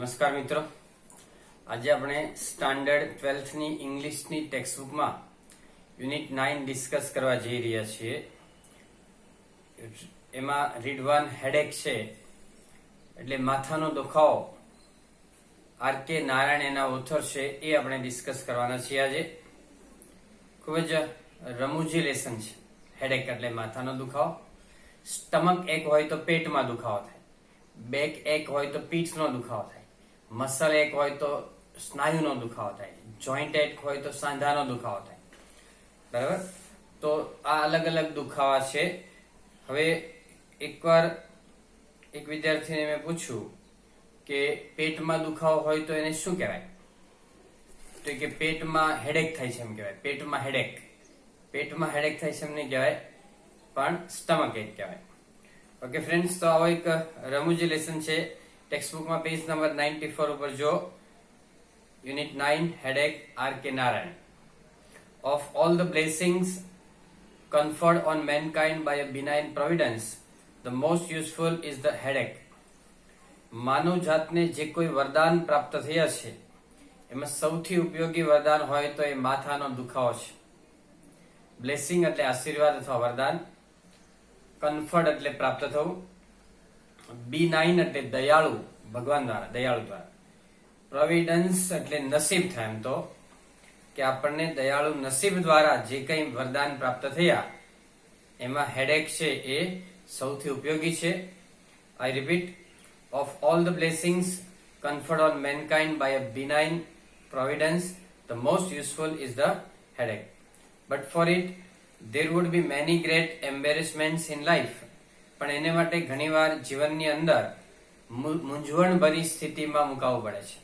નમસ્કાર મિત્રો, આજે આપણે સ્ટાન્ડર્ડ 12th ની ઇંગ્લિશની ટેક્સ્ટબુકમાં યુનિટ 9 ડિસ્કસ કરવા જઈ રહ્યા છીએ. એમાં રીડ 1 હેડેક છે એટલે માથાનો દુખાવો. આર.કે. નારાયણ એના ઓથર છે, એ આપણે ડિસ્કસ કરવાના છીએ. આજે ખૂબ જ રમૂજી લેસન છે. હેડેક એટલે માથાનો દુખાવો. સ્ટમક એક હોય તો પેટમાં દુખાવો થાય, બેક એક હોય તો પીઠનો દુખાવો થાય, મસલ એક હોય તો સ્નાયુનો દુખાવો થાય, જોઈન્ટ એક હોય તો સાંધાનો દુખાવો થાય. બરાબર? તો આ અલગ અલગ દુખાવા છે. હવે એકવાર એક વિદ્યાર્થીને મેં પૂછ્યું કે પેટમાં દુખાવો હોય તો એને શું કહેવાય? તો કે પેટમાં હેડેક થાય છે એમ કહેવાય. પેટમાં હેડેક થાય છે એમ નહીં કહેવાય, પણ સ્ટમક એક કહેવાય. ઓકે ફ્રેન્ડ્સ, તો આવો એક રમૂજી લેસન છે. ટેક્સ્ટબુકમાં પેજ નંબર 94 ઉપર જો, unit 9 headache, R.K.. Narayan. Of all the blessings conferred on mankind by a benign providence, the most useful is the headache. માનવ જાતને જે કોઈ વરદાન પ્રાપ્ત થયા છે એમાં સૌથી ઉપયોગી વરદાન હોય તો એ માથાનો દુખાવો છે. બ્લેસિંગ એટલે આશીર્વાદ અથવા વરદાન, કન્ફર્ડ એટલે પ્રાપ્ત થવું, B9 એટલે દયાળુ, ભગવાન દ્વારા, દયાળુ દ્વારા, પ્રોવિડન્સ એટલે નસીબ થાય. એમ તો કે આપણને દયાળુ નસીબ દ્વારા જે કંઈ વરદાન પ્રાપ્ત થયા એમાં હેડેક છે એ સૌથી ઉપયોગી છે. આઈ repeat, of all the blessings conferred on mankind by a benign providence, the most useful is the headache. But for it there would be many great embarrassments in life. પણ એને માટે ઘણીવાર જીવનની અંદર મૂંઝવણભરી સ્થિતિમાં મુકાવવું પડે છે.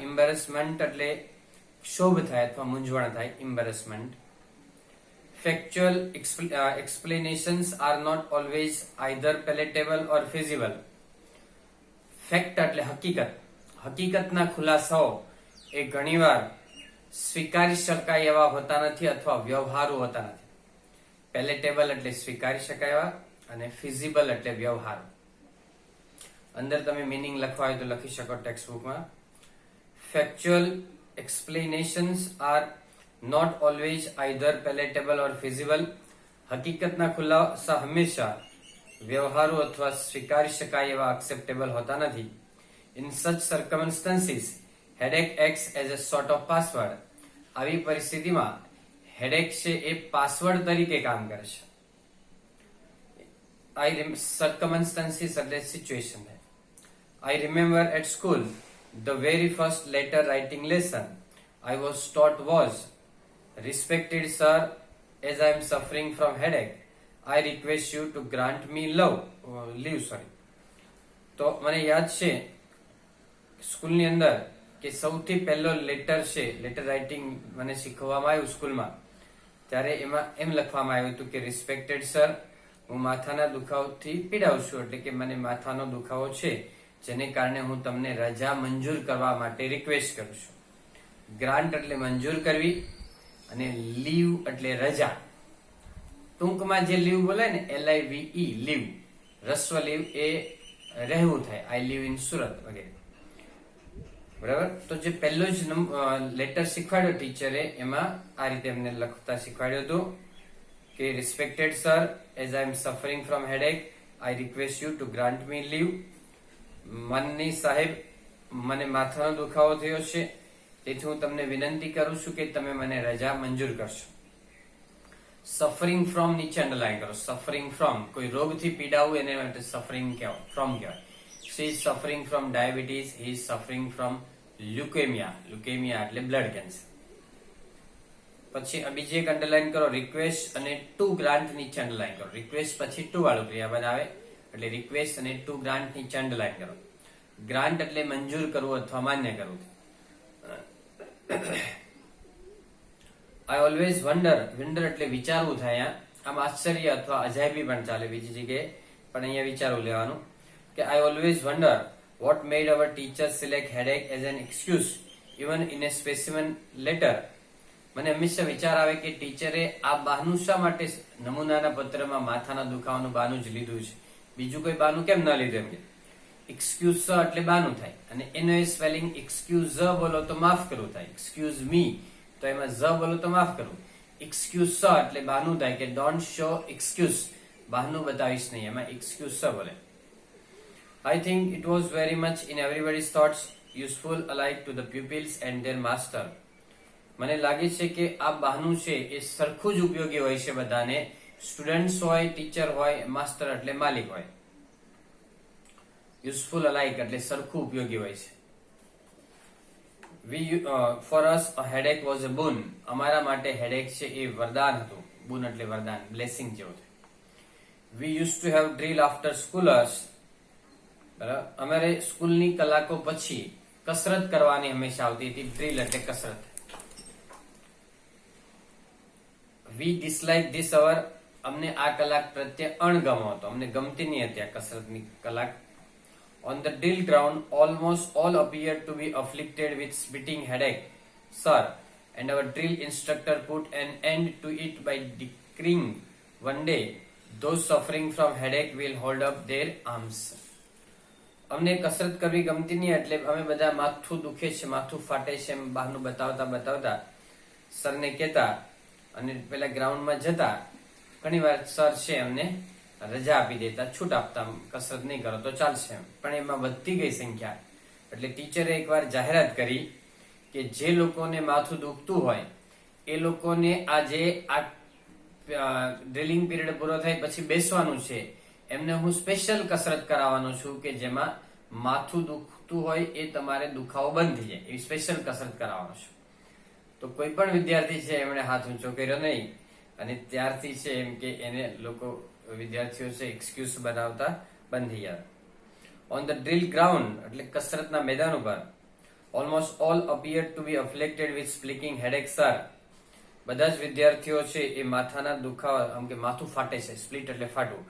એમ્બેરેસમેન્ટ એટલે ક્ષોભ થાય અથવા મૂંઝવણ થાય, એમ્બેરેસમેન્ટ. Factual explanations are not always either palatable or feasible. Fact એટલે હકીકત, હકીકતના ખુલાસાઓ એ ઘણીવાર સ્વીકારી શકાય એવા હોતા નથી અથવા વ્યવહારુ હોતા નથી. પેલેટેબલ એટલે સ્વીકારી શકાય એવા, અને ફિઝિબલ એટલે વ્યવહારુ. અંદર તમે મીનિંગ લખવા હોય તો લખી શકો ટેક્સ્ટબુકમાં. Factual explanations are not always either palatable or feasible. હકીકતના ખુલાસા હંમેશા વ્યવહારુ અથવા સ્વીકારી શકાય એવા acceptable હોતા નથી. In such circumstances, headache acts as a sort of password. આવી પરિસ્થિતિમાં હેડેક છે એ પાસવર્ડ તરીકે કામ કરે છે. circumstances એટલે situation. I remember at school the very first letter writing lesson I was taught was, "Respected sir, as I am suffering from headache, I request you to grant me leave." તો મને યાદ છે સ્કૂલની અંદર કે સૌથી પહેલો લેટર છે, લેટર રાઇટિંગ મને શીખવવામાં આવ્યું સ્કૂલમાં, ત્યારે એમાં એમ લખવામાં આવ્યું હતું કે રિસ્પેક્ટેડ સર, હું માથાના દુખાવાથી પીડાઉં છું, એટલે કે મને માથાનો દુખાવો છે જેને કારણે હું તમને રજા મંજૂર કરવા માટે રિક્વેસ્ટ કરું છું. ગ્રાન્ટ એટલે મંજૂર કરવી, અને લીવ એટલે રજા. ટૂંકમાં જે લીવ બોલે ને, LIVE, લીવ, રસ્વ લીવ એ રહેવું થાય, આઈ લીવ ઇન સુરત વગેરે. બરાબર? તો જે પહેલો જ લેટર શીખવાડ્યો ટીચરે, એમાં આ રીતે એમને લખતા શીખવાડ્યું હતું કે respected sir, as I am suffering from headache, I request you to grant me leave. માનની સાહેબ, મને માથાનો દુખાવો થયો છે, તેથી હું તમને વિનંતી કરું છું કે તમે મને રજા મંજૂર કરશો. સફરિંગ ફ્રોમ નીચે અંડરલાઈન કરો. સફરિંગ ફ્રોમ, કોઈ રોગથી પીડાવું એને માટે સફરિંગ ફ્રોમ કહેવાય. She is suffering from diabetes, he is suffering from leukemia. Leukemia એટલે બ્લડ કેન્સર. પછી બીજી એક અંડરલાઈન કરો, રિક્વેસ્ટ અને ટુ ગ્રાન્ટ નીચે અંડરલાઈન કરો. રિક્વેસ્ટ પછી ટુ વાળું ક્રિયાપદ આવે, એટલે રિક્વેસ્ટ અને ટુ ગ્રાન્ટ નીચે અંડરલાઈન કરો. ગ્રાન્ટ એટલે મંજૂર કરવું અથવા માન્ય કરવું. આઈ ઓલવેઝ વન્ડર એટલે વિચારવું થાય. આમ આશ્ચર્ય અથવા અજાયબી પણ ચાલે બીજી જગ્યાએ, પણ અહીંયા વિચારવું લેવાનું કે I always wonder what made our teachers select headache as an excuse even in a specimen letter. મને હંમેશા વિચાર આવે કે ટીચરે આ બહાનું શા માટે નમૂનાના પત્રમાં માથાના દુખાવાનું બહાનું જ લીધું છે, બીજું કોઈ બહાનું કેમ ન લીધું? એમ એક્સક્યુઝ એટલે બાનું થાય, અને એનો એ સ્પેલિંગ એક્સક્યુઝ બોલો તો માફ કરવું થાય, એક્સક્યુઝ મી તો એમાં ઝ બોલો તો માફ કરવું. એક્સક્યુઝ એટલે બાનું થાય કે ડોન્ટ શો એક્સક્યુઝ, બહાનું બતાવીશ નહીં, એમાં એક્સક્યુઝ બોલે. I think it was very much in everybody's thoughts useful alike to the pupils and their master. મને લાગે છે કે આ બહાનું છે એ સરખું જ ઉપયોગી હોય છે બધાને, સ્ટુડન્ટ્સ હોય, ટીચર હોય, માસ્ટર એટલે માલિક હોય. યુઝફુલ અલાઇક એટલે સરખું ઉપયોગી હોય છે. For us a headache was a boon. અમારા માટે હેડેક છે એ વરદાન હતું. boon એટલે વરદાન, બ્લેસિંગ જેવું છે. We used to have drill after school hours. અમારે સ્કૂલની કલાકો પછી કસરત કરવાની હંમેશા આવતી હતી. ડ્રીલ એટલે કસરત. We dislike this hour. અમને આ કલાક પ્રત્યે અણગમો હતો, અમને ગમતી નહીં હતી આ કસરતની કલાક. On the drill ground, almost all appeared to be afflicted with splitting headache, sir, and our drill instructor put an end to it by declaring one day, those suffering from headache will hold up their arms. અમને કસરત કરવી ગમતી નહીં એટલે અમે બધા માથું દુખે છે, માથું ફાટે છે એમ બહાનું બતાવતા સરને કહેતા, અને પેલા ગ્રાઉન્ડમાં જતા ઘણી વાર સર છે એમને રજા આપી દેતા, છૂટ આપતા, કસરત નહીં કરો તો ચાલશે. પણ એમાં વધતી ગઈ સંખ્યા એટલે ટીચરે એકવાર જાહેરાત કરી કે જે લોકોને માથું દુખતું હોય એ લોકોને આજે આ ડ્રિલિંગ પીરિયડ પૂરો થાય પછી બેસવાનું છે, એમને હું સ્પેશિયલ કસરત કરાવવાનો છું કે જેમાં માથું દુખતું હોય એ તમારે દુખાવો બંધ થઈ જાય, એવી સ્પેશિયલ કસરત કરાવવાનો છું. તો કોઈ પણ વિદ્યાર્થી છે એમણે હાથ ઊંચો કર્યો નહીં, અને ત્યારથી છે એમ કે એને લોકો વિદ્યાર્થીઓ છે એક્સક્યુઝ બનાવતા બંધ થઈ ગયા. ઓન ધ ડ્રિલ ગ્રાઉન્ડ એટલે કસરતના મેદાન ઉપર almost all appear to be afflicted with splitting headache, sir. બધા જ વિદ્યાર્થીઓ છે એ માથાના દુખાવા, આમ કે માથું ફાટે છે, સ્પ્લિટ એટલે ફાટવું,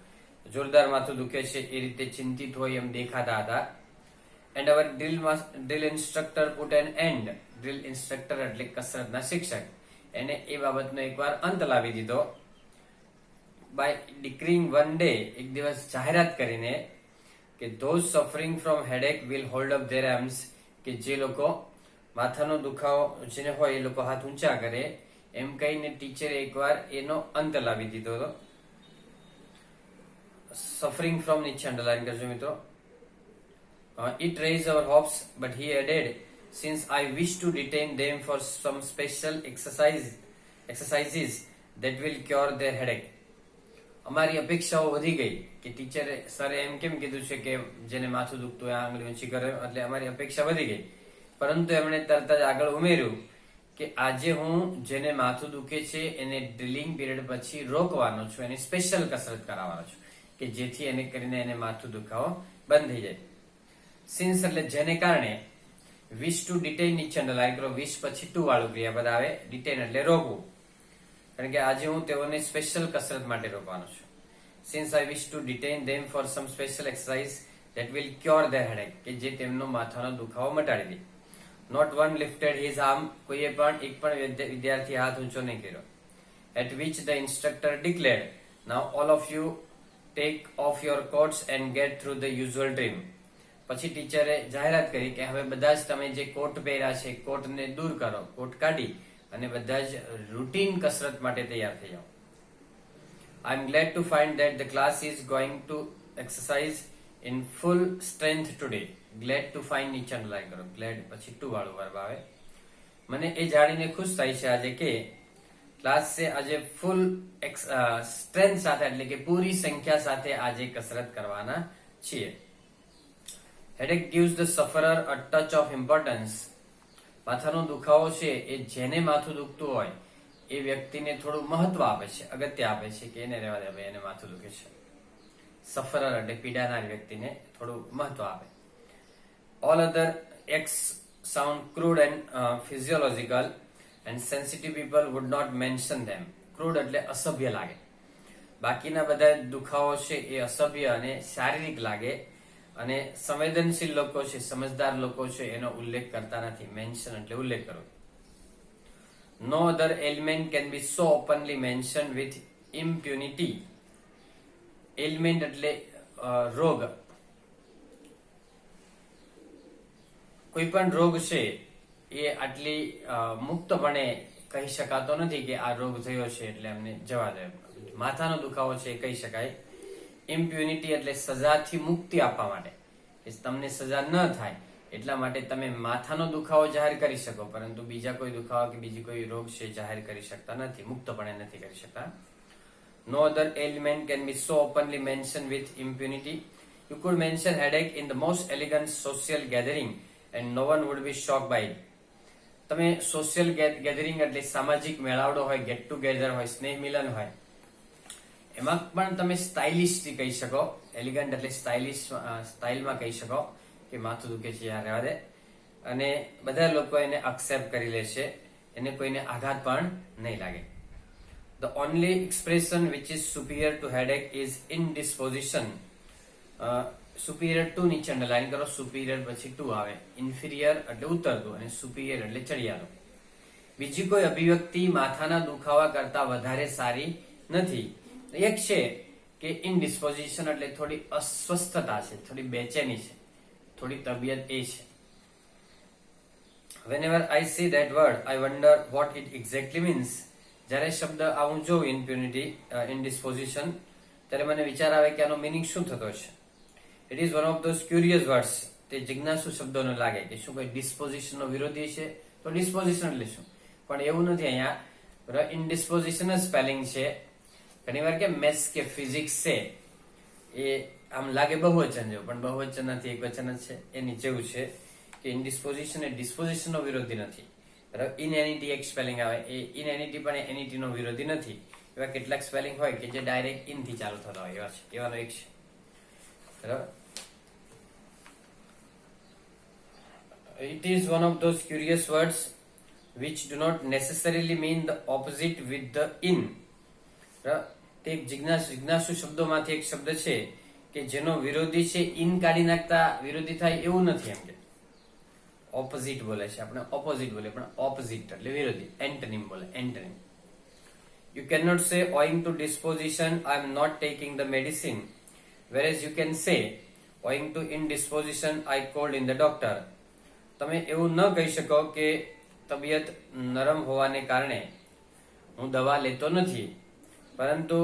જોરદાર માથું દુખે છે એ રીતે ચિંતિત હોય એમ દેખાતા હતા. And our drill instructor put an end. Drill instructor એટલે કસરતના શિક્ષક, એને એ બાબતનો એકવાર અંત લાવી દીધો. બાય ડિક્રીંગ વન ડે, એક દિવસ જાહેરાત કરીને કે those suffering from headache will hold up there arms, કે જે લોકો માથાનો દુખાવો જેને હોય એ લોકો હાથ ઊંચા કરે, એમ કહીને ટીચરે એકવાર એનો અંત લાવી દીધો હતો. સફરિંગ ફ્રોમ નીચે અંડરલાઈન કરજો મિત્રો. It raised our hopes, but he added, since I wish to detain them for some special exercises that will cure their headache. અમારી અપેક્ષાઓ વધી ગઈ કે ટીચરે સરે એમ કેમ કીધું છે કે જેને માથું દુખતું હોય આંગળી ઊંચી કરે, એટલે અમારી અપેક્ષા વધી ગઈ. પરંતુ એમણે તરત જ આગળ ઉમેર્યું કે આજે હું જેને માથું દુખે છે એને ડ્રિલિંગ પીરિયડ પછી રોકવાનો છું, એની સ્પેશિયલ કસરત કરાવવાનો છું કે જેથી એને કરીને એને માથું દુખાવો બંધ થઈ જાય. સિન્સ એટલે જેને કારણે, વિશ ટુ ડિટેન નીચે અંડરલાઈન કરો, વિશ પછી ટુ વાળું ક્રિયાપદ આવે, ડિટેન એટલે રોકવું, કારણ કે આજે હું તેઓને સ્પેશિયલ કસરત માટે રોકવાનો છું. Since I wish to detain them for some special exercise that will cure their headache, કે જે તેમનો માથાનો દુખાવો મટાડી દે. Not one lifted his arm, કોઈએ પણ એક પણ વિદ્યાર્થી હાથ ઊંચો નહીં કર્યો. At which the instructor declared, now all of you take off your coats and get through the usual drill. પછી ટીચરે જાહેરાત કરી કે હવે બધા જ તમે જે કોટ પહેર્યા છે કોટને દૂર કરો, કોટ કાઢી અને બધા જ રૂટીન કસરત માટે તૈયાર થઈ જાઓ. I am glad to find that the class is going to exercise in full strength today. Glad to find નીચે અંડરલાઈન કરો, ગ્લેડ પછી ટુ વાળું વર્બ આવે. મને એ જાણીને ખુશ થાય છે આજે કે ક્લાસ છે આજે ફૂલ સ્ટ્રેન્થ સાથે, એટલે કે પૂરી સંખ્યા સાથે આજે કસરત કરવાના છીએ. Headache gives the sufferer a touch of importance. માથાનો દુખાવો છે એ જેને માથું દુખતું હોય એ વ્યક્તિને થોડું મહત્વ આપે છે, અગત્ય આપે છે કે એને રહેવા દે ભાઈ એને માથું દુખે છે. સફરર એટલે પીડાનાર વ્યક્તિને થોડું મહત્વ આપે. All other acts sound crude and physiological and sensitive people would not mention them. Crude એટલે અસભ્ય લાગે. બાકીના બધા દુખાવો છે એ અસભ્ય અને શારીરિક લાગે, અને સંવેદનશીલ લોકો છે, સમજદાર લોકો છે એનો ઉલ્લેખ કરતા નથી. મેન્શન એટલે ઉલ્લેખ કરો. No other element can be so openly mention with impunity. Element એટલે રોગ, કોઈ પણ રોગ છે એ આટલી મુક્તપણે કહી શકાતો નથી કે આ રોગ થયો છે એટલે એમને જવા દે. માથાનો દુખાવો છે એ કહી શકાય. ઇમ્પ્યુનિટી એટલે સજાથી મુક્તિ આપવા માટે, કે તમને સજા ન થાય એટલા માટે તમે માથાનો દુખાવો જાહેર કરી શકો, પરંતુ બીજા કોઈ દુખાવા કે બીજી કોઈ રોગ છે જાહેર કરી શકતા નથી, મુક્તપણે નથી કરી શકતા. No other ailment can be so openly mentioned with impunity. You could mention headache in the most elegant social gathering and no one would be shocked by it. તમે સોશિયલ ગેધરિંગ એટલે સામાજિક મેળાવડો હોય, ગેટ ટુગેધર હોય, સ્નેહ મિલન હોય, એમાં પણ તમે સ્ટાઇલિશથી કહી શકો. એલિગન્ટ એટલે સ્ટાઇલિશ, સ્ટાઇલમાં કહી શકો કે માથું દુખે છે યાર રહેવા દે, અને બધા લોકો એને એક્સેપ્ટ કરી લેશે, એને કોઈને આઘાત પણ નહીં લાગે. The only expression which is superior to headache is indisposition. Superior to નીચે અંડરલાઈન કરો, superior પછી to આવે. Inferior એટલે ઉતરતું અને superior એટલે ચડિયાતું. બીજી કોઈ અભિવ્યક્તિ માથાના દુખાવા કરતા વધારે સારી નથી. એક છે કે ઇનડિસ્પોઝિશન એટલે થોડી અસ્વસ્થતા છે, થોડી બેચેની છે, થોડી તબિયત એ છે. Whenever I see that word, I wonder what it exactly means. જ્યારે શબ્દ આવું જોઉં ઇમ્પ્યુનિટી, ઇનડિસ્પોઝિશન, ત્યારે મને વિચાર આવે કે આનો મિનિંગ શું થતો છે. It is one of those curious words. તે જિજ્ઞાસુ શબ્દોનો લાગે કે શું કોઈ ડિસ્પોઝિશનનો વિરોધી છે, તો ડિસ્પોઝિશન એટલે શું, પણ એવું નથી. અહીંયા ઇનડિસ્પોઝિશન જ સ્પેલિંગ છે. ઘણી વાર કે મેથ્સ કે ફિઝિક્સ છે એ આમ લાગે બહુવચન જેવું, પણ બહુવચન નથી, એક વચન જ છે. એની જેવું છે કે ઇનડિસ્પોઝિશન એ ડિસ્પોઝિશનનો વિરોધી નથી. ઇનએનિટી એક સ્પેલિંગ આવે, એ ઇનએનિટી પણ એનિટી નો વિરોધી નથી. એવા કેટલાક સ્પેલિંગ હોય કે જે ડાયરેક્ટ ઇન થી ચાલુ થતા હોય, એવા છે, એવાનો એક છે. બરાબર. It is one of those curious words which do not necessarily mean the opposite with the in. તે એક જિજ્ઞાસુ શબ્દોમાંથી એક શબ્દ છે કે જેનો વિરોધી છે ઇન કાઢી નાખતા વિરોધી થાય એવું નથી. એમ કે ઓપોઝિટ બોલે છે, આપણે ઓપોઝિટ બોલે, પણ ઓપોઝિટ એટલે વિરોધી. એન્ટોનિમ બોલે, antonym. You cannot say owing to disposition I am not taking the medicine, whereas you can say owing to indisposition I called in the doctor. તમે એવું ન કહી શકો કે તબિયત નરમ હોવાને કારણે હું દવા લેતો નથી, પરંતુ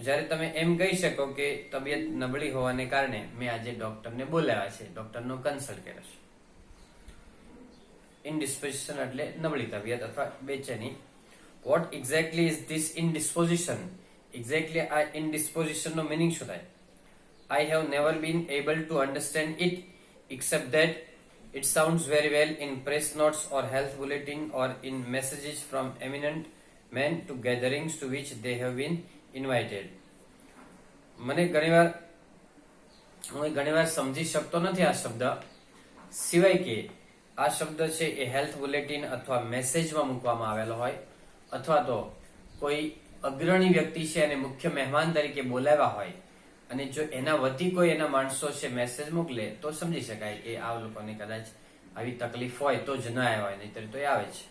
જ્યારે તમે એમ કહી શકો કે તબિયત નબળી હોવાને કારણે મેં આજે ડોક્ટરને બોલાવ્યા છે, ડોક્ટરનો કન્સલ્ટ કર્યો છે. ઇનડિસ્પોઝિશન એટલે નબળી તબિયત અથવા બેચેની. What exactly is this indisposition? Exactly આ indisposition નો meaning શું થાય? I have never been able to understand it except that it sounds very well in press notes or health bulletin or in messages from eminent men to gatherings to which they have been invited. મને ઘણીવાર સમજી શકતો નથી આ શબ્દ, સિવાય કે આ શબ્દ છે એ હેલ્થ બુલેટિન અથવા મેસેજમાં મૂકવામાં આવેલો હોય, અથવા તો કોઈ અગ્રણી વ્યક્તિ છે અને મુખ્ય મહેમાન તરીકે બોલાવ્યા હોય, અને જો એના વતી કોઈ એના માણસો છે મેસેજ મોકલે તો સમજી શકાય કે આ લોકોને કદાચ આવી તકલીફ હોય તો જ ના આવ્યા હોય, નહીતર તો આવે છે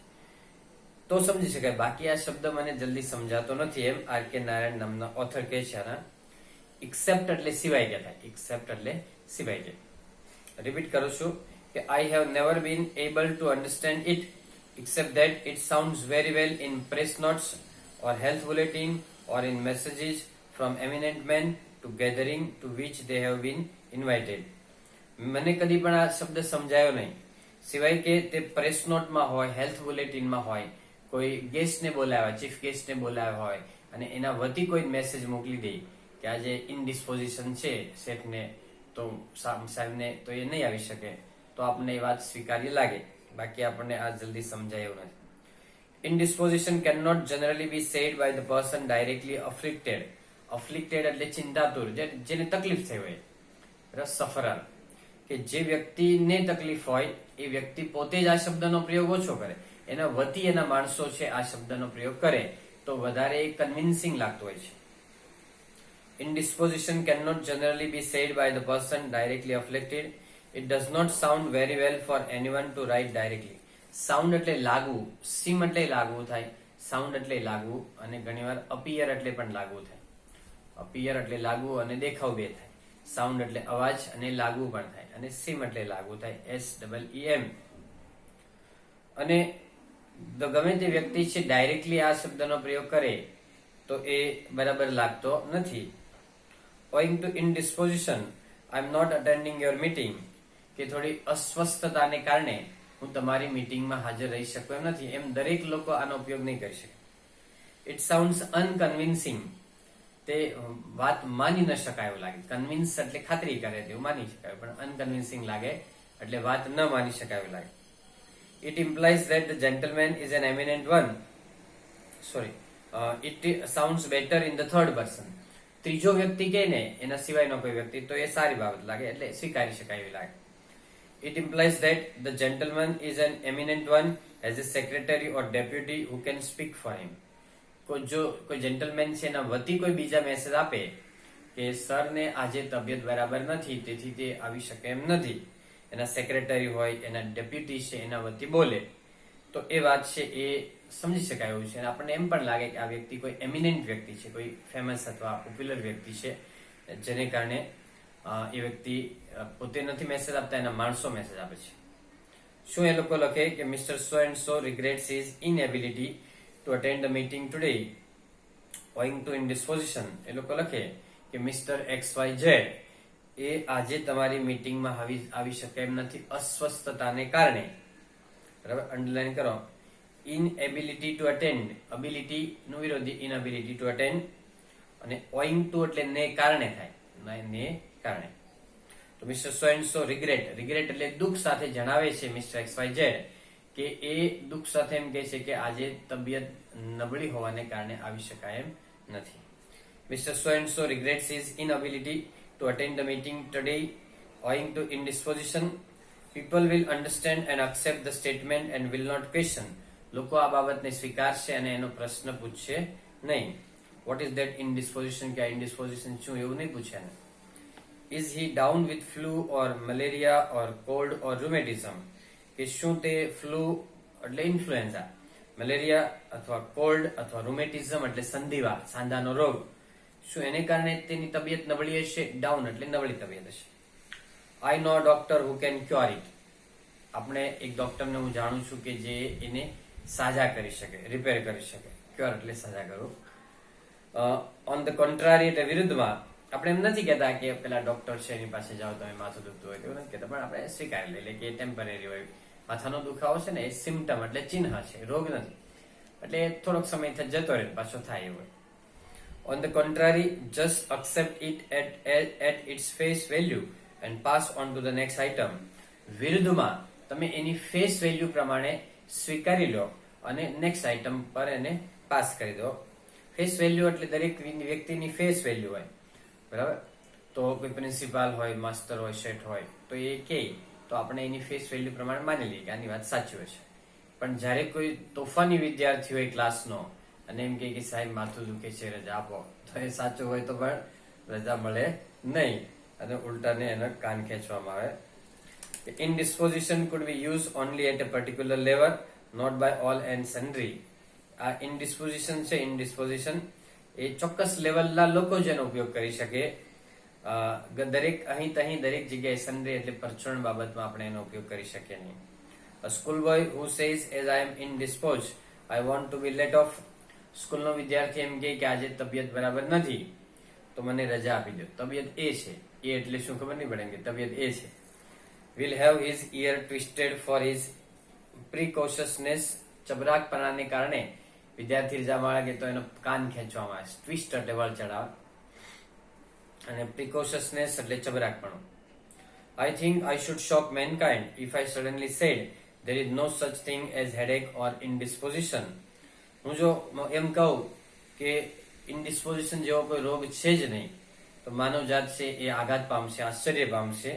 તો સમજી શકાય. બાકી આ શબ્દ મને જલ્દી સમજાતો નથી, એમ આર કે નારાયણ નામના ઓથર કહે છે. આના એક્સેપ્ટ એટલે સિવાય કે થાય, એક્સેપ્ટ એટલે સિવાય કે. રિપીટ કરું છું કે I have never been able to understand it except that it sounds very well in press notes or health bulletin or in messages from eminent men to gathering to which they have been invited. મને કદી પણ આ શબ્દ સમજાયો નહીં, સિવાય કે તે press નોટમાં હોય, હેલ્થ બુલેટિનમાં હોય, કોઈ ગેસ્ટને બોલાવ્યા, ચીફ ગેસ્ટને બોલાવ્યા હોય અને એના વતી કોઈ મેસેજ મોકલી દે કે આજે ઇનડિસ્પોઝિશન છે શેઠને, તો સાહેબને તો એ નહીં આવી શકે, તો આપણને એ વાત સ્વીકાર્ય લાગે. બાકી આપણને આ જલ્દી સમજાય એવું નથી. Indisposition cannot generally be said by the person directly afflicted. Afflicted એટલે ચિંતાતુર, જેને તકલીફ થઈ હોય, સફરર, કે જે વ્યક્તિને તકલીફ હોય એ વ્યક્તિ પોતે જ આ શબ્દનો પ્રયોગ ઓછો કરે, એના વતી એના માણસો છે આ શબ્દનો પ્રયોગ કરે તો વધારે કન્વિન્સિંગ લાગતું હોય છે. Indisposition cannot generally be said by the person directly afflicted. It does not sound very well for anyone to write directly. Sound એટલે લાગવું, સીમ એટલે લાગવું થાય, સાઉન્ડ એટલે લાગવું, અને ઘણીવાર અપિયર એટલે પણ લાગવું થાય. અપિયર એટલે લાગવું અને દેખાવ બે થાય. સાઉન્ડ એટલે અવાજ અને લાગુ પણ થાય, અને સીમ એટલે લાગુ થાય, SEEM. અને ગમે તે વ્યક્તિ છે ડાયરેક્ટલી આ શબ્દનો પ્રયોગ કરે તો એ બરાબર લાગતો નથી. Owing to indisposition, I am not attending your meeting. કે થોડી અસ્વસ્થતાને કારણે હું તમારી મીટિંગમાં હાજર રહી શકું એમ નથી, એમ દરેક લોકો આનો ઉપયોગ નહીં કરી શકે. It sounds unconvincing. તે વાત માની ન શકાય એવું લાગે. કન્વિન્સ એટલે ખાતરી કરે તેવું માની શકાય, પણ અનકન્વિન્સિંગ લાગે એટલે વાત ન માની શકાય એવું લાગે. It implies that the gentleman is an eminent one. It sounds better in the third person. ત્રીજો વ્યક્તિ કહે ને એના સિવાયનો કોઈ વ્યક્તિ તો એ સારી બાબત લાગે, એટલે સ્વીકારી શકાય એવી લાગે. It implies that the gentleman is an eminent one, as a secretary or deputy who can speak for him. કોઈ જેન્ટલમેન છે એના વતી કોઈ બીજા મેસેજ આપે કે સરને આજે તબિયત બરાબર નથી તેથી તે આવી શકે એમ નથી, એના સેક્રેટરી હોય, એના ડેપ્યુટી છે એના વતી બોલે, તો એ વાત છે એ સમજી શકાય એવું છે. આપણને એમ પણ લાગે કે આ વ્યક્તિ કોઈ એમિનેન્ટ વ્યક્તિ છે, કોઈ ફેમસ અથવા પોપ્યુલર વ્યક્તિ છે, જેને કારણે એ વ્યક્તિ પોતે નથી મેસેજ આપતા, એના માણસો મેસેજ આપે છે. શું એ લોકો લખે કે mister so and so regrets his inability to attend the meeting today owing to indisposition. એ લોકો લખે કે મિસ્ટર XYZ એ આજે તમારી મીટિંગમાં આવી શકે એમ નથી અસ્વસ્થતાને કારણે. બરાબર, અંડરલાઈન કરો. Inability to attend, ability નું વિરોધી inability to attend, અને owing to એટલે ને કારણે થાય, ને કારણે. તો mister so and so regret એટલે દુઃખ સાથે જણાવે છે મિસ્ટર XYZ કે એ દુઃખ સાથે એમ કહે છે કે આજે તબિયત નબળી હોવાને કારણે આવી શકાય એમ નથી. Mister so and so regrets his inability to attend the meeting today owing to indisposition. People will understand and accept the statement and will not question. લોકો આ બાબતને સ્વીકારશે અને એનો પ્રશ્ન પૂછશે નહીં. What is that indisposition? કે આ indisposition શું એવું નહીં પૂછે. Is he down with flu or malaria or cold or rheumatism? કે શું તે ફ્લુ એટલે ઇન્ફ્લુએન્ઝા, મલેરિયા અથવા કોલ્ડ અથવા રૂમેટિઝમ એટલે સંધિવા, સાંધાનો રોગ, શું એને કારણે તેની તબિયત નબળી હશે? ડાઉન એટલે નબળી તબિયત હશે. I know a doctor who can cure it. આપણે એક ડોક્ટરને હું જાણું છું કે જે એને સાજા કરી શકે, રિપેર કરી શકે. ક્યોર એટલે સાજા કરવું. ઓન ધ કોન્ટ્રારી એટલે વિરુદ્ધમાં, આપણે એમ નથી કહેતા કે પેલા ડોક્ટર છે એની પાસે જાઓ તમે માથું દુખતું હોય તેવું નથી કહેતા, પણ આપણે સ્વીકારી લઈએ કે ટેમ્પરરી હોય. માથાનો દુખાવો છે ને એ સિમ્ટમ એટલે ચિહ્ન છે, રોગ નથી, એટલે થોડોક સમય જતો રહે પાછો થાય એવું. On the contrary, just accept it at its face value and pass on to the next item. વિરુદ્ધમાં તમે એની ફેસ વેલ્યુ પ્રમાણે સ્વીકારી લો અને નેક્સ્ટ આઇટમ પર એને પાસ કરી દો. ફેસ વેલ્યુ એટલે દરેક વ્યક્તિની ફેસ વેલ્યુ હોય, બરાબર. તો કોઈ પ્રિન્સિપાલ હોય, માસ્ટર હોય, શેઠ હોય, તો એ કે તો આપણે એની ફેસ વેલ્યુ પ્રમાણે માની લઈએ કે આની વાત સાચી હોય છે. પણ જ્યારે કોઈ તોફાની વિદ્યાર્થી હોય ક્લાસનો અને એમ કે સાહેબ માથું દુખે છે રજા આપો, તો એ સાચું હોય તો પણ રજા મળે નહીં અને ઉલટાને એના કાન ખેંચવામાં આવે. Indisposition could be used only at a particular level, not by all and sundry. આ indisposition છે, indisposition એ ચોક્કસ લેવલના લોકો જેનો ઉપયોગ કરી શકે, દરેક અહીં દરેક જગ્યાએ સન્ડ્રી એટલે પરચુરણ બાબતમાં આપણે એનો ઉપયોગ કરી શકીએ નહીં. A schoolboy who says as I am indisposed, I want to be let off. સ્કૂલનો વિદ્યાર્થી એમ કહે કે આજે તબિયત બરાબર નથી તો મને રજા આપી દો. તબિયત એ છે, એ એટલે શું ખબર નહીં પડે કે તબિયત એ છે. Will have his ear twisted for his precociousness. ચબરાકપણાને કારણે વિદ્યાર્થી રજા માંગે તો એનો કાન ખેંચવામાં આવે. ટ્વિસ્ટ એટલે વળ ચડાવ અને precociousness એટલે ચબરાકપણું. I think I should shock mankind if I suddenly said there is no such thing as headache or indisposition. હું જો એમ કહું કે ઇન્ડિસ્પોઝિશન જેવો કોઈ રોગ છે જ નહીં તો માનવજાત છે એ આઘાત પામશે, આશ્ચર્ય પામશે.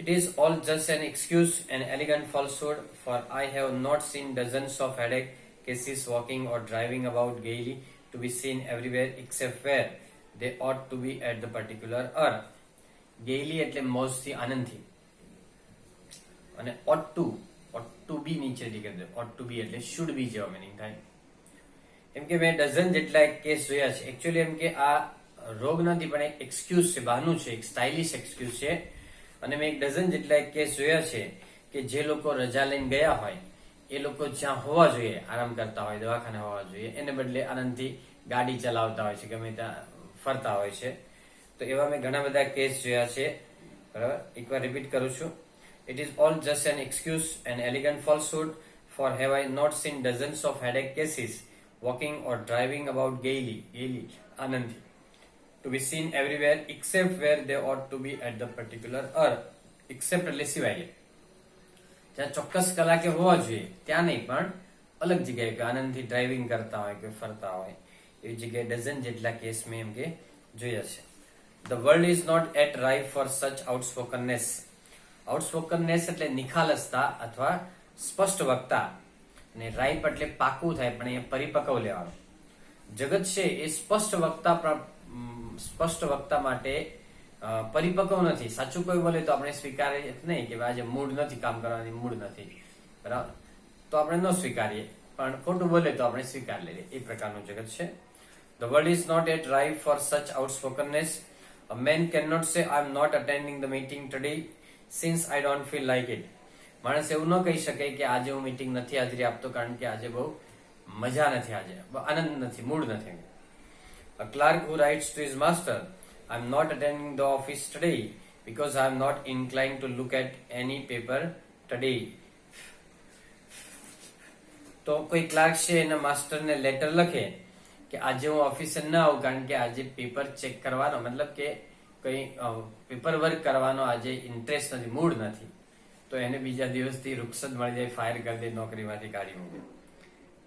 It is all just an excuse, an elegant falsehood, for I have not seen dozens of headache cases walking or driving about gaily to be seen everywhere except where they ought to be at the particular hour. Gaily એટલે મોજથી, આનંદથી, અને ought to be નીચે કરી દો. ought to be એટલે should be જેવો meaning થાય. એમ કે મેં ડઝન જેટલા કેસ જોયા છે. એકચ્યુઅલી એમ કે આ રોગ નથી પણ એક એક્સક્યુઝ છે, બહાનું છે, એક સ્ટાઇલિશ એક્સક્યુઝ છે. અને મેં એક ડઝન જેટલા કેસ જોયા છે કે જે લોકો રજા લઈને ગયા હોય એ લોકો જ્યાં હોવા જોઈએ, આરામ કરતા હોય, દવાખાને હોવા જોઈએ, એને બદલે આનંદથી ગાડી ચલાવતા હોય છે, ગમે ત્યાં ફરતા હોય છે. તો એવા મેં ઘણા બધા કેસ જોયા છે. બરાબર, એકવાર રિપીટ કરું છું. It is all just an excuse, an elegant falsehood, for have I not seen dozens of headache cases walking or driving about gaily, Anandi, to be seen everywhere except where they ought to be at the particular hour. Except એટલે સિવાય, જ્યાં ચોક્કસ કલાકે હોવા જોઈએ ત્યાં નહીં, પણ અલગ જગ્યાએ કે આનંદથી ડ્રાઇવિંગ કરતા હોય કે ફરતા હોય એવી જગ્યાએ ડઝન જેટલા કેસ મેં એમ કે જોયા છે. The world is not yet ripe for such outspokenness. આઉટસ્પોકનનેસ એટલે નિખાલસતા અથવા સ્પષ્ટ વક્તા, અને રાઈપ એટલે પાકું થાય પણ એ પરિપક્વ લેવાનું. જગત છે એ સ્પષ્ટ વક્તા માટે પરિપક્વ નથી. સાચું કોઈ બોલે તો આપણે સ્વીકારીએ નહીં કે આજે મૂડ નથી, કામ કરવાની મૂડ નથી, બરાબર, તો આપણે ન સ્વીકારીએ, પણ ખોટું બોલે તો આપણે સ્વીકાર લઈએ. એ પ્રકારનું જગત છે. The world is not yet ripe for such outspokenness. A man cannot say I am not attending the meeting today since I don't feel like it. માણસ એવું ન કહી શકે કે આજે હું મીટિંગ નથી હાજરી આપતો કારણ કે આજે બહુ મજા નથી, આજે આનંદ નથી, મૂડ નથી. A clerk who writes to his master, I am not attending the office today because I am not inclined to look at any paper today. તો કોઈ ક્લાર્ક છે એના માસ્ટરને લેટર લખે કે આજે હું ઓફિસે ન આવું કારણ કે આજે પેપર ચેક કરવાનો, મતલબ કે કઈ પેપર વર્ક કરવાનો આજે ઇન્ટરેસ્ટ નથી, મૂડ નથી, તો એને બીજા દિવસથી રૂખસદ મળી જાય, ફાયર કરી દે, નોકરીમાંથી કાઢી મૂકે.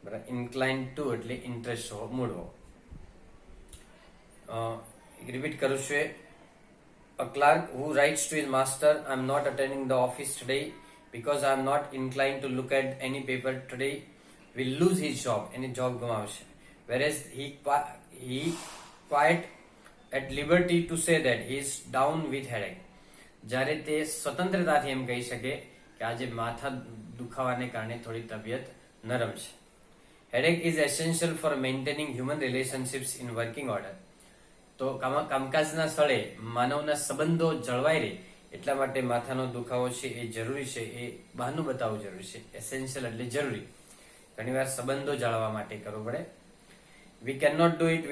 બરાબર, ઇન્ક્લાઇન ટુ એટલે ઇન્ટરેસ્ટ હોવો, મૂડ હોવો. રિપીટ કરું છું. A clerk who writes to his master, I am not attending the office today because I am not inclined to look at any paper today, will lose his job. Any job ગુમાવશે. Whereas he quite at liberty to say that he is down with headache. જ્યારે તે સ્વતંત્રતાથી એમ કહી શકે કે આજે માથા દુખાવાને કારણે થોડી તબિયત નરમ છે. Headache is essential for maintaining human relationships in working order. તો કામકાજના સ્થળે માનવના સંબંધો જળવાઈ રહે એટલા માટે માથાનો દુખાવો છે એ જરૂરી છે, એ બહાનું બતાવવું જરૂરી છે. એસેન્શિયલ એટલે જરૂરી, ઘણીવાર સંબંધો જાળવવા માટે કરવું પડે. We cannot do it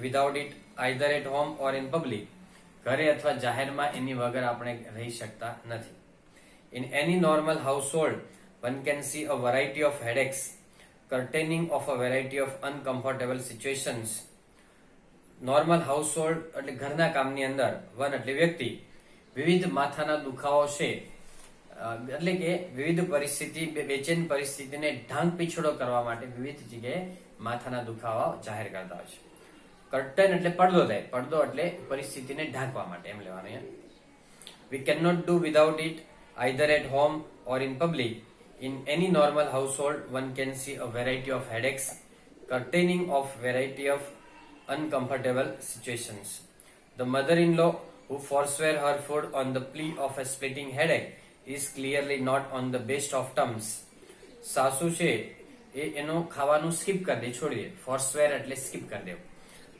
without it either at home or in public. ઘરે અથવા જાહેરમાં એની વગર આપણે રહી શકતા નથી. In any normal household, one can see a variety of headaches, containing of a variety of uncomfortable situations. Normal household એટલે ઘરના કામની અંદર, વન એટલે વ્યક્તિ, વિવિધ માથાના દુખાવો છે, એટલે કે વિવિધ પરિસ્થિતિ, બેચેન પરિસ્થિતિને ઢાંક પીછોડો કરવા માટે વિવિધ જગ્યાએ માથાના દુખાવા જાહેર કરતા હોય છે. કર્ટન એટલે પડદો થાય, પડદો એટલે પરિસ્થિતિને ઢાંકવા માટે એમ લેવાનું. We cannot do without it either at home or in public. In any normal household, one can see a variety of headaches, containing of variety of uncomfortable situations. The mother-in-law who forswear her food on the plea of a splitting headache is clearly not on the best of terms. સાસુ છે એ એનું ખાવાનું skip કરી દે, છોડી દે. ફોર્સવેર એટલે skip કરી દેવું,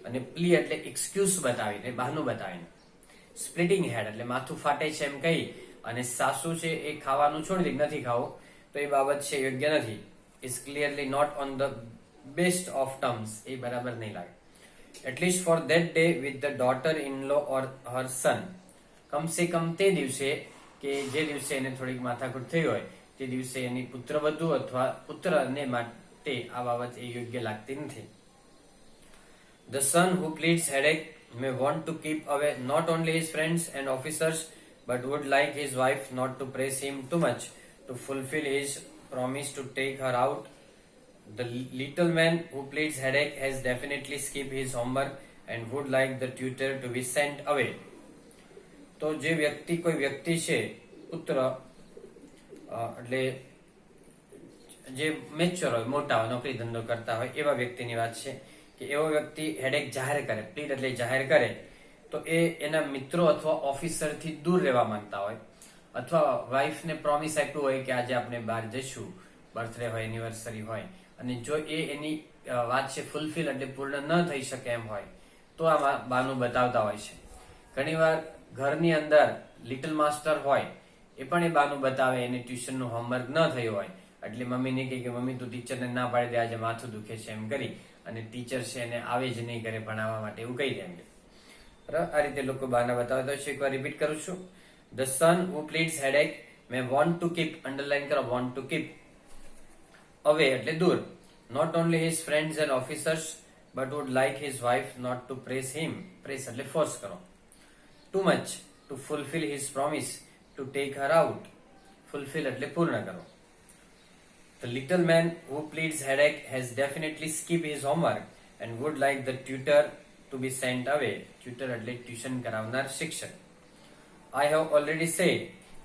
અને પ્લી એટલે એક્સક્યુઝ બતાવીને, બહાનું બતાવીને. સ્પ્લિટિંગ હેડ એટલે માથું ફાટે છે એમ કહી અને સાસુ છે એ ખાવાનું છોડી દે, નથી ખાવું, તો એ બાબત છે યોગ્ય નથી. Is clearly not on the best of terms, એ બરાબર નહીં લાગે. At least for that day with the daughter-in-law or her son. કમસે કમ તે દિવસે કે જે દિવસે એને થોડીક માથાકૂટ થઈ હોય તે દિવસે એની પુત્રવધુ અથવા પુત્રને માટે આ બાબત એ યોગ્ય લાગતી નથી. The son who pleads headache may want to keep away not only his friends and officers but would like his wife not to press him too much to fulfill his promise to take her out. The little man who pleads headache has definitely skipped his homework and would like the tutor to be sent away. તો જે વ્યક્તિ, કોઈ વ્યક્તિ છે, પુત્ર એટલે જે mature હોય, મોટા હોય, નોકરી ધંધો કરતા હોય એવા વ્યક્તિની વાત છે કે એવો વ્યક્તિ હેડેક જાહેર કરે, પ્લીડ એટલે જાહેર કરે, તો એ એના મિત્રો અથવા ઓફિસરથી દૂર રહેવા માંગતા હોય, અથવા વાઇફને પ્રોમિસ આપ્યું હોય કે આજે આપણે બહાર જઈશું, બર્થડે હોય, એનિવર્સરી હોય, અને જો એ એની વાત છે ફૂલફિલ એટલે પૂર્ણ ન થઈ શકે એમ હોય તો આ બાનું બતાવતા હોય છે. ઘણીવાર ઘરની અંદર લિટલ માસ્ટર હોય એ પણ એ બાનું બતાવે એને ટ્યુશનનું હોમવર્ક ન થયું હોય એટલે મમ્મીને કહે કે મમ્મી તું ટીચરને ના પાડી દે આજે માથું દુખે છે એમ કરી અને ટીચર છે એને આવે જ નહીં કરે ભણાવવા માટે એવું કહી દે એમ. બરાબર, આ રીતે લોકો બાના બતાવતા હોય છે. એકવાર રિપીટ કરું છું. The son who pleads headache may want to keep, underline કરો, want to keep away એટલે દૂર, not only his friends and officers but would like his wife not to press him, press એટલે force કરો, too much to fulfill his promise to take her out, fulfill એટલે પૂર્ણ કરો. The little man who pleads headache has definitely skipped his homework and would like the tutor to be sent away, tutor એટલે tuition કરાવનાર શિક્ષક. I have already said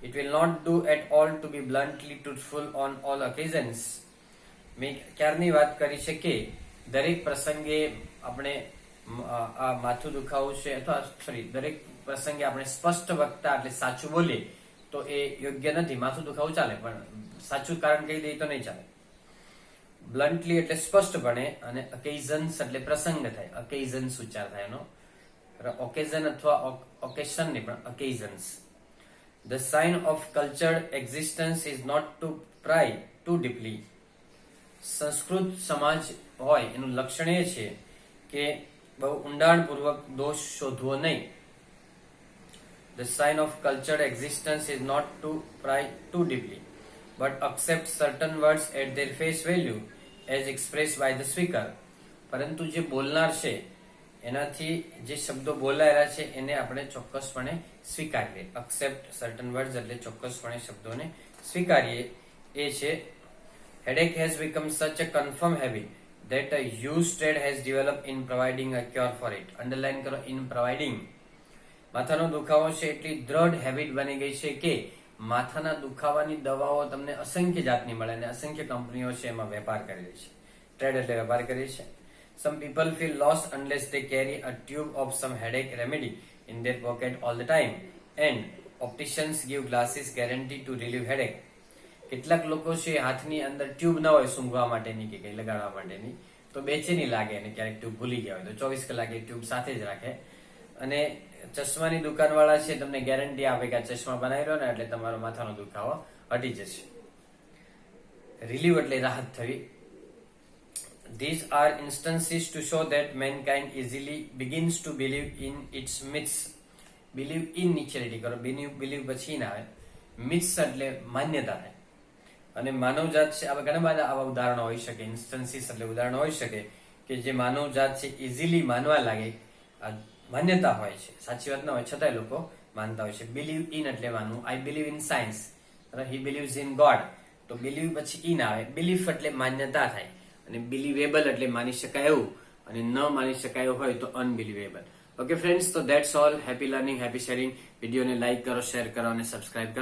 it will not do at all to be bluntly truthful on all occasions. મેં ક્યારની વાત કરી છે કે દરેક પ્રસંગે આપણે આ માથું દુખાવું છે અથવા સોરી દરેક પ્રસંગે આપણે સ્પષ્ટ વક્તા એટલે સાચું બોલીએ તો એ યોગ્ય નથી. માથું દુખાવું ચાલે પણ સાચું કારણ કહી દઈએ તો નહીં ચાલે. બ્લન્ટલી એટલે સ્પષ્ટપણે અને ઓકેઝન્સ એટલે પ્રસંગ થાય, ઓકેઝન્સ ઉચ્ચાર થાય એનો. ઓકેઝન અથવા ઓકેશન નહીં પણ occasions. The sign of cultured existence is not to pry too deeply. Sanskrit સમાજ હોય એનું લક્ષણ એ છે કે બહુ ઊંડાણપૂર્વક દોષ શોધવો નહીં. The sign of cultured existence is not to pry too deeply, but accept certain words at their face value as expressed by the speaker. પરંતુ જે બોલનાર છે એનાથી જે શબ્દો બોલાયેલા છે એને આપણે ચોક્કસપણે સ્વીકારીએ. accept certain words એટલે ચોક્કસપણે શબ્દોને સ્વીકારીએ એ છે. Headache has become such a confirmed habit that a huge trade has developed in providing a cure for it. Underline કરો, in providing. માથાનો દુખાવો છે એટલી દ્રઢ હેબિટ બની ગઈ છે કે માથાના દુખાવાની દવાઓ તમને અસંખ્ય જાતની મળે અને અસંખ્ય કંપનીઓ છે એમાં વેપાર કરી રહી છે. ટ્રેડ એટલે વેપાર કરી છે. Some people feel lost unless they carry a tube of some headache remedy in their pocket all the time, and opticians give glasses guaranteed to relieve headache. કેટલાક લોકો છે હાથની અંદર ટ્યુબ ના હોય સૂંઘવા માટેની કે કઈ લગાડવા માટેની તો બેચેની લાગે અને ક્યારેક ટ્યુબ ભૂલી ગયા હોય તો 24 કલાક એ ટ્યુબ સાથે જ રાખે. અને ચશ્માની દુકાનવાળા છે તમને ગેરંટી આપે કે આ ચશ્મા બનાવી લો ને એટલે તમારો માથાનો દુખાવો હટી જશે. રિલીવ એટલે રાહત થવી. These are instances to show that mankind easily begins to believe in its myths. Believe in નીચે રેડી કરો, believe પછી ના આવે. myths એટલે માન્યતા થાય. અને માનવજાત છે આવા ઘણા બધા આવા ઉદાહરણો હોઈ શકે, ઇન્સ્ટન્સીસ એટલે ઉદાહરણો હોઈ શકે કે જે માનવજાત છે ઇઝીલી માનવા લાગે. માન્યતા હોય છે, સાચી વાત ના હોય છતાંય લોકો માનતા હોય છે. બિલીવ ઇન એટલે માનવું. I believe in science, he believes in God. તો બિલીવ પછી ઇન આવે. બિલીફ એટલે માન્યતા થાય અને બિલીવેબલ એટલે માની શકાય એવું અને ન માની શકાય હોય તો અનબિલીવેબલ. ઓકે ફ્રેન્ડ્સ, તો that's all. Happy learning, happy sharing. વિડીયોને લાઈક કરો, શેર કરો અને સબસ્ક્રાઇબ કરો.